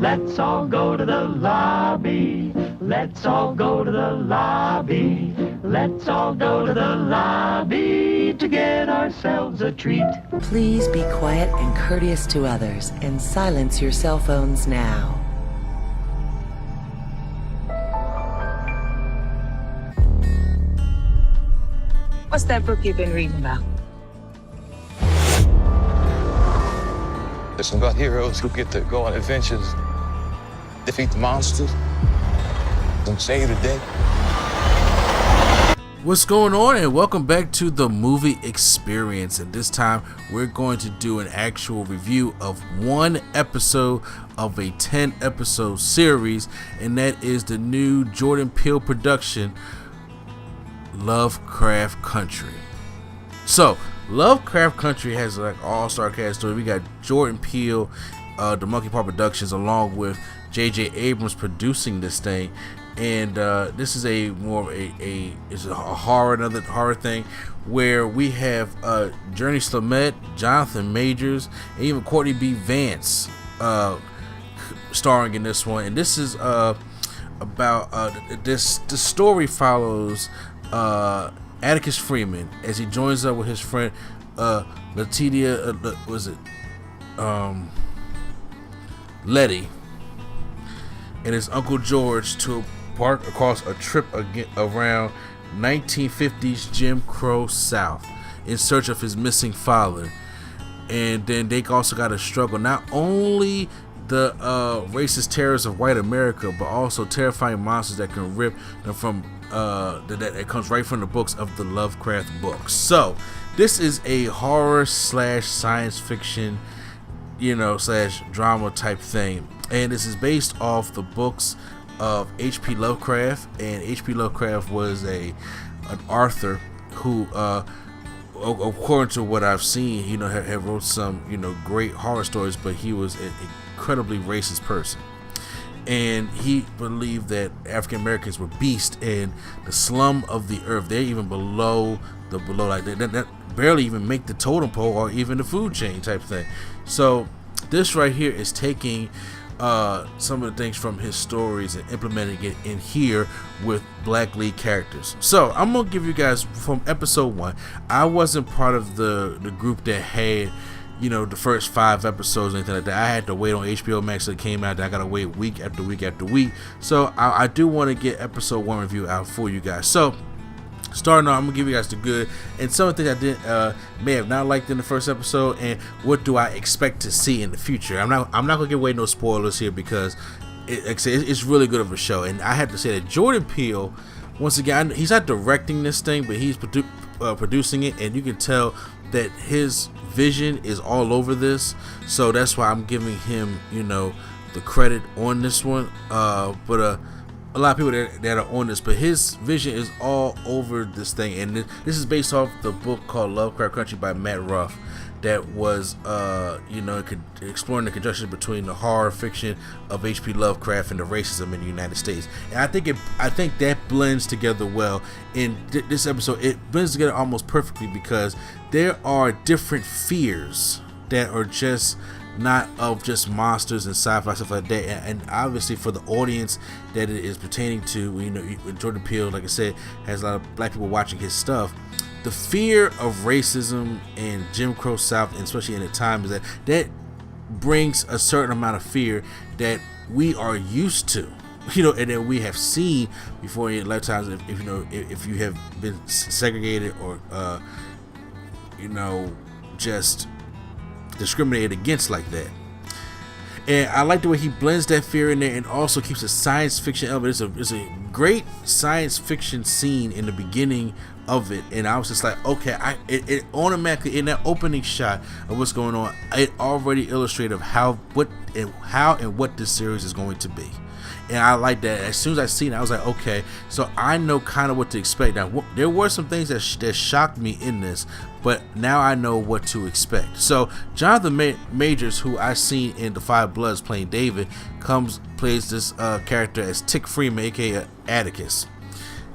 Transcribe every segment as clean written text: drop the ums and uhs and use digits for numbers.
Let's all go to the lobby. Let's all go to the lobby. Let's all go to the lobby to get ourselves a treat. Please be quiet and courteous to others and silence your cell phones now. What's that book you've been reading about? It's about heroes who get to go on adventures, defeat the monsters, and save the day. What's going on, and welcome back to the movie experience. And this time we're going to do an actual review of one episode of a 10 episode series, and that is the new Jordan Peele production, Lovecraft Country. So Lovecraft Country has like all-star cast story. We got Jordan Peele, the Monkey Paw Productions, along with J.J. Abrams producing this thing. And this is a more it's a horror, another horror thing, where we have Journey Smollett, Jonathan Majors, and even Courtney B. Vance starring in this one. And this is about the story follows Atticus Freeman as he joins up with his friend Letty and his Uncle George to embark across a trip around 1950s Jim Crow South in search of his missing father. And then they also got to struggle not only the racist terrors of white America, but also terrifying monsters that can rip them from that comes right from the books of the Lovecraft books. So this is a horror slash science fiction, slash drama type thing, and this is based off the books of H.P. Lovecraft. And H.P. Lovecraft was an author who, according to what I've seen, had wrote some great horror stories, but he was an incredibly racist person. And he believed that African Americans were beasts in the slum of the earth. They're even below like that barely even make the totem pole or even the food chain type thing. So this right here is taking some of the things from his stories and implementing it in here with black lead characters. So I'm gonna give you guys from episode 1. I wasn't part of the group that had the first 5 episodes or anything like that. I had to wait on HBO Max till it came out. I gotta wait week after week after week. So I do want to get episode 1 review out for you guys. So starting off, I'm gonna give you guys the good and some of the things I may have not liked in the first episode, and what do I expect to see in the future. I'm not gonna give away no spoilers here, because it's really good of a show. And I have to say that Jordan Peele, once again, he's not directing this thing, but he's producing it, and you can tell that his vision is all over this. So that's why I'm giving him the credit on this one. But a lot of people that are on this, but his vision is all over this thing. And this is based off the book called Lovecraft Country by Matt Ruff, that was exploring the conjunction between the horror fiction of H.P. Lovecraft and the racism in the United States. And I think that blends together well in this episode. It blends together almost perfectly, because there are different fears that are just not of just monsters and sci-fi stuff like that, and obviously for the audience that it is pertaining to, Jordan Peele, like I said, has a lot of black people watching his stuff. The fear of racism in Jim Crow South, and especially in the time, is that brings a certain amount of fear that we are used to, and that we have seen before in your lifetimes. If you have been segregated or just discriminated against like that. And I like the way he blends that fear in there and also keeps a science fiction element. It's a great science fiction scene in the beginning of it, and I was just like, okay, it automatically, in that opening shot of what's going on, it already illustrated how and what this series is going to be. And I like that. As soon as I seen it, I was like, okay, so I know kind of what to expect. Now, there were some things that shocked me in this, but now I know what to expect. So Jonathan Majors, who I seen in The Five Bloods playing David, plays this character as Tick Freeman, aka Atticus.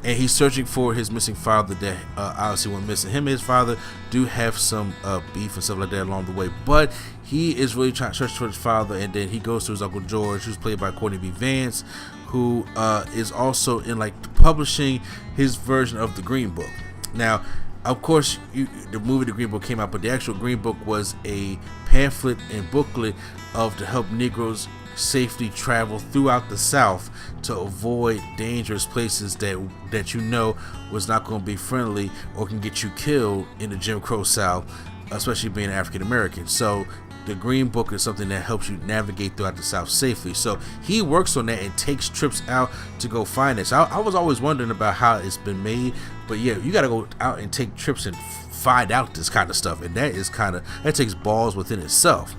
And he's searching for his missing father that obviously went missing. Him and his father do have some beef and stuff like that along the way, but he is really trying to search for his father, and then he goes to his Uncle George, who's played by Courtney B. Vance, who is also in like publishing his version of the Green Book. Now, of course, the movie The Green Book came out, but the actual Green Book was a pamphlet and booklet to help Negroes safely travel throughout the South to avoid dangerous places that you know was not going to be friendly or can get you killed in the Jim Crow South, especially being African American. So the Green Book is something that helps you navigate throughout the South safely. So he works on that and takes trips out to go find it. So I was always wondering about how it's been made, but yeah, you got to go out and take trips and find out this kind of stuff, and that takes balls within itself.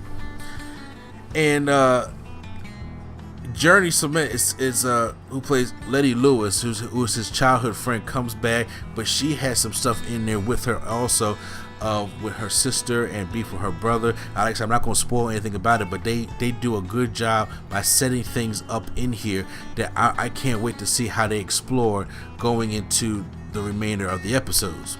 And Journey Cement is who plays Letty Lewis, who's his childhood friend, comes back, but she has some stuff in there with her also. With her sister and beef with her brother. Alex, I'm not going to spoil anything about it, but they do a good job by setting things up in here that I can't wait to see how they explore going into the remainder of the episodes.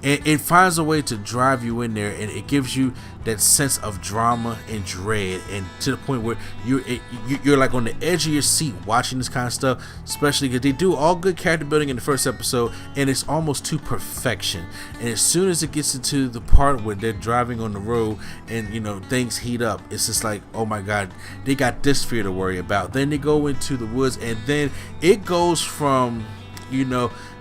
And it finds a way to drive you in there, and it gives you that sense of drama and dread, and to the point where you're like on the edge of your seat watching this kind of stuff, especially because they do all good character building in the first episode, and it's almost to perfection. And as soon as it gets into the part where they're driving on the road and things heat up, it's just like, oh my god, they got this fear to worry about. Then they go into the woods, and then it goes from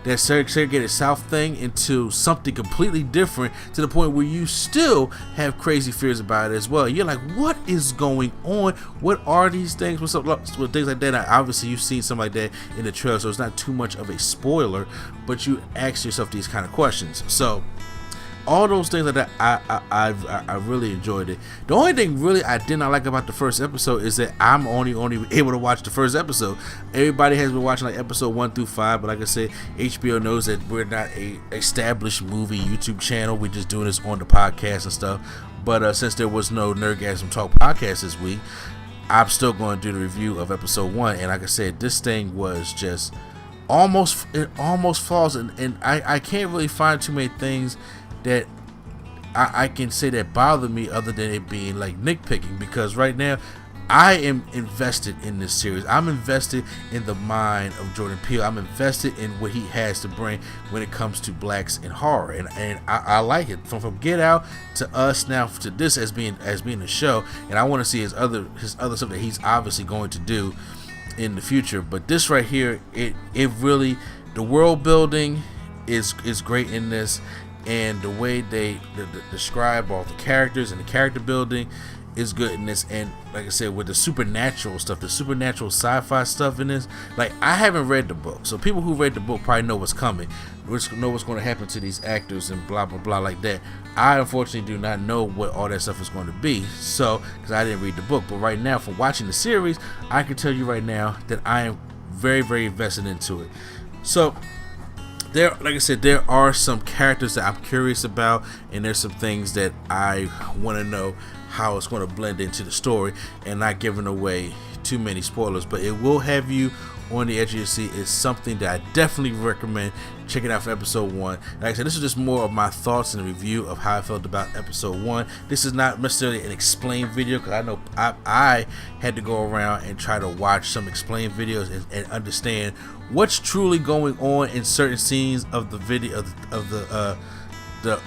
that segregated South thing into something completely different, to the point where you still have crazy fears about it as well. You're like, what is going on? What are these things? What's up with things like that? Now, obviously, you've seen something like that in the trailer, so it's not too much of a spoiler, but you ask yourself these kind of questions. So all those things like that, I really enjoyed it. The only thing really I did not like about the first episode is that I'm only able to watch the first episode. Everybody has been watching like episode 1 through 5, but like I said, HBO knows that we're not a established movie YouTube channel. We're just doing this on the podcast and stuff. But since there was no Nerdgasm Talk podcast this week, I'm still going to do the review of episode 1. And like I said, this thing was just almost flawless, and I can't really find too many things that I can say that bother me other than it being like nitpicking, because right now I am invested in this series. I'm invested in the mind of Jordan Peele. I'm invested in what he has to bring when it comes to blacks in horror, and I like it from Get Out to Us now to this as being a show, and I want to see his other stuff that he's obviously going to do in the future. But this right here, it really, the world building is great in this. And the way they describe all the characters and the character building is good in this. And like I said, with the supernatural stuff, the supernatural sci-fi stuff in this, like, I haven't read the book, so people who read the book probably know what's coming, know what's going to happen to these actors and blah blah blah like that. I unfortunately do not know what all that stuff is going to be, so because I didn't read the book. But right now, from watching the series, I can tell you right now that I am very, very invested into it. So like I said, there are some characters that I'm curious about, and there's some things that I want to know how it's going to blend into the story, and not giving away too many spoilers, but it will have you on the edge of your seat. It's something that I definitely recommend checking out for episode 1. Like I said, this is just more of my thoughts and a review of how I felt about episode 1. This is not necessarily an explained video, because I know I had to go around and try to watch some explained videos and understand what's truly going on in certain scenes of the video, of the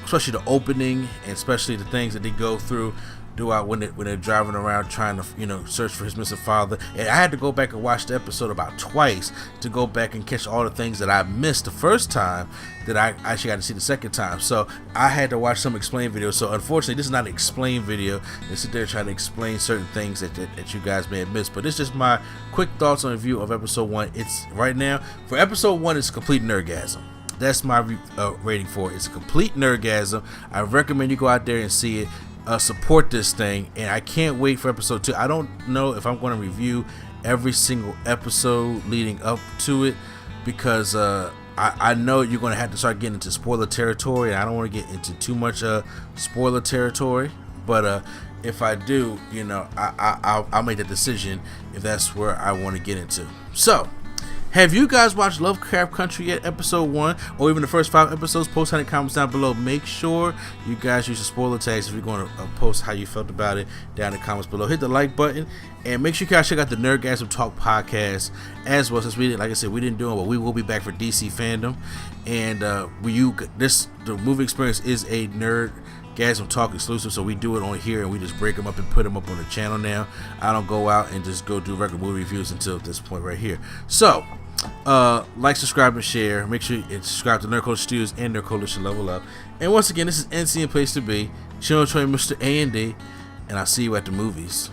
especially the opening, and especially the things that they go through throughout when they're driving around trying to search for his missing father. And I had to go back and watch the episode about twice to go back and catch all the things that I missed the first time that I actually got to see the second time. So I had to watch some explained videos. So unfortunately, this is not an explained video and sit there trying to explain certain things that you guys may have missed. But it's just my quick thoughts on the review of episode 1. It's right now for episode 1, it's a complete nerdgasm. That's my rating for it. It's a complete nerdgasm. I recommend you go out there and see it. Support this thing, and I can't wait for episode 2. I don't know if I'm going to review every single episode leading up to it, because I know you're going to have to start getting into spoiler territory, and I don't want to get into too much spoiler territory. But if I do, I'll make the decision if that's where I want to get into. So Have you guys watched Lovecraft Country yet, episode 1, or even the first 5 episodes? Post how in the comments down below. Make sure you guys use the spoiler tags if you're going to post how you felt about it down in the comments below. Hit the like button, and make sure you guys check out the Nerdgasm Talk podcast as well. Since we didn't, like I said, we didn't do it, but we will be back for DC fandom. And the movie experience is a Nerdgasm Talk exclusive, so we do it on here and we just break them up and put them up on the channel now. I don't go out and just go do regular movie reviews until this point right here. So like, subscribe, and share. Make sure you subscribe to Nerd Culture Studios and Nerd Coalition Level Up. And once again, this is NC and Place to Be, Channel Train Mr. A&D, and I'll see you at the movies.